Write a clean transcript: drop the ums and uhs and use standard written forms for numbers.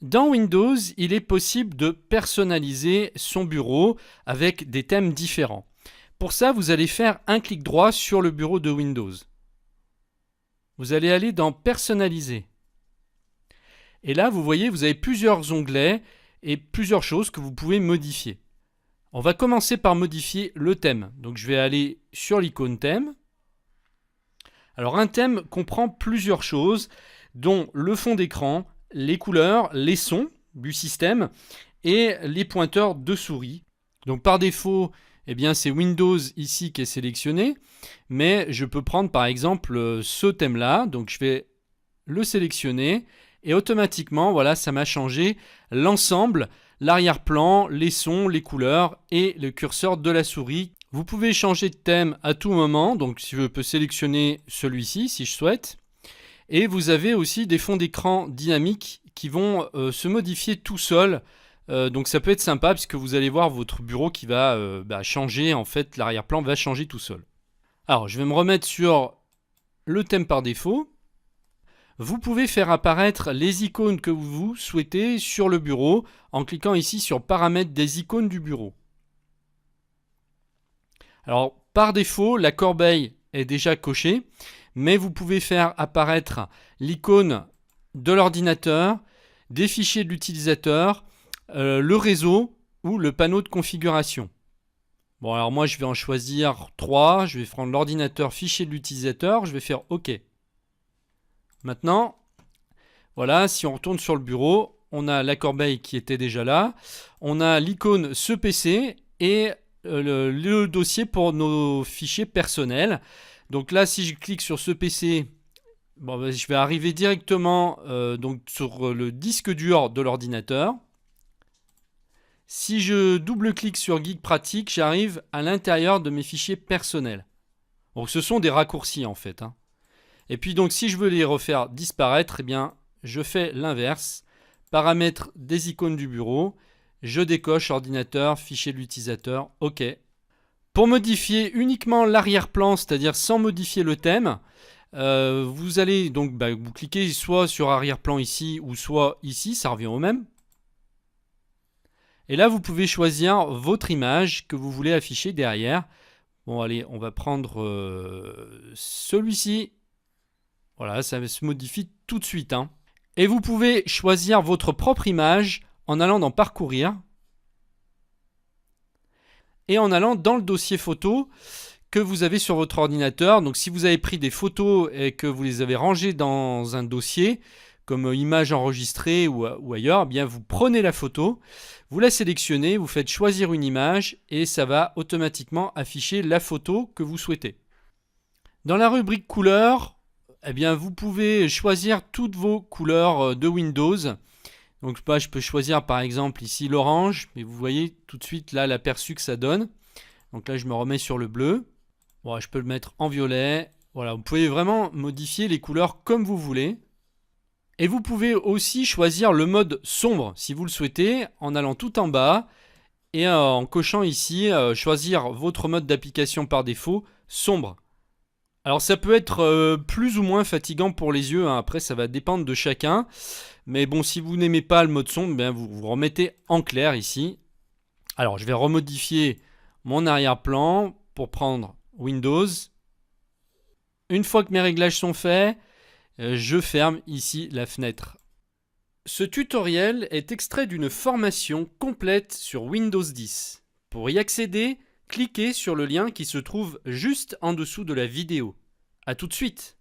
Dans Windows, il est possible de personnaliser son bureau avec des thèmes différents. Pour ça, vous allez faire un clic droit sur le bureau de Windows. Vous allez aller dans Personnaliser. Et là, vous voyez, vous avez plusieurs onglets et plusieurs choses que vous pouvez modifier. On va commencer par modifier le thème. Donc je vais aller sur l'icône thème. Alors un thème comprend plusieurs choses, dont le fond d'écran, les couleurs, les sons du système et les pointeurs de souris. Donc par défaut, eh bien, c'est Windows ici qui est sélectionné, mais je peux prendre par exemple ce thème-là. Donc je vais le sélectionner et automatiquement, voilà, ça m'a changé l'ensemble, l'arrière-plan, les sons, les couleurs et le curseur de la souris. Vous pouvez changer de thème à tout moment, donc si je peux sélectionner celui-ci si je souhaite. Et vous avez aussi des fonds d'écran dynamiques qui vont se modifier tout seuls. Donc ça peut être sympa puisque vous allez voir votre bureau qui va changer, en fait l'arrière-plan va changer tout seul. Alors je vais me remettre sur le thème par défaut. Vous pouvez faire apparaître les icônes que vous souhaitez sur le bureau en cliquant ici sur Paramètres des icônes du bureau. Alors par défaut, la corbeille est déjà cochée, mais vous pouvez faire apparaître l'icône de l'ordinateur, des fichiers de l'utilisateur, le réseau ou le panneau de configuration. Bon, alors moi je vais en choisir 3, je vais prendre l'ordinateur, fichier de l'utilisateur, je vais faire OK. Maintenant, voilà, si on retourne sur le bureau, on a la corbeille qui était déjà là, on a l'icône ce PC et le dossier pour nos fichiers personnels. Donc là, si je clique sur ce PC, je vais arriver directement donc sur le disque dur de l'ordinateur. Si je double-clique sur Geek Pratique, j'arrive à l'intérieur de mes fichiers personnels. Donc ce sont des raccourcis en fait. Et puis donc si je veux les refaire disparaître, eh bien je fais l'inverse. Paramètres des icônes du bureau. Je décoche ordinateur, fichier de l'utilisateur, OK. Pour modifier uniquement l'arrière-plan, c'est-à-dire sans modifier le thème, vous allez donc vous cliquez soit sur arrière-plan ici ou soit ici, ça revient au même. Et là, vous pouvez choisir votre image que vous voulez afficher derrière. Bon, allez, on va prendre celui-ci. Voilà, ça se modifie tout de suite. Et vous pouvez choisir votre propre image en allant dans Parcourir et en allant dans le dossier photo que vous avez sur votre ordinateur. Donc si vous avez pris des photos et que vous les avez rangées dans un dossier, comme image enregistrée ou ailleurs, eh bien vous prenez la photo, vous la sélectionnez, vous faites choisir une image et ça va automatiquement afficher la photo que vous souhaitez. Dans la rubrique couleurs, eh bien vous pouvez choisir toutes vos couleurs de Windows. Donc je peux choisir par exemple ici l'orange, mais vous voyez tout de suite là l'aperçu que ça donne. Donc là je me remets sur le bleu. Bon, je peux le mettre en violet. Voilà, vous pouvez vraiment modifier les couleurs comme vous voulez. Et vous pouvez aussi choisir le mode sombre si vous le souhaitez en allant tout en bas et en cochant ici choisir votre mode d'application par défaut sombre. Alors ça peut être plus ou moins fatigant pour les yeux, après ça va dépendre de chacun. Mais bon, si vous n'aimez pas le mode sombre, bien vous vous remettez en clair ici. Alors je vais remodifier mon arrière-plan pour prendre Windows. Une fois que mes réglages sont faits, je ferme ici la fenêtre. Ce tutoriel est extrait d'une formation complète sur Windows 10. Pour y accéder, cliquez sur le lien qui se trouve juste en dessous de la vidéo. À tout de suite!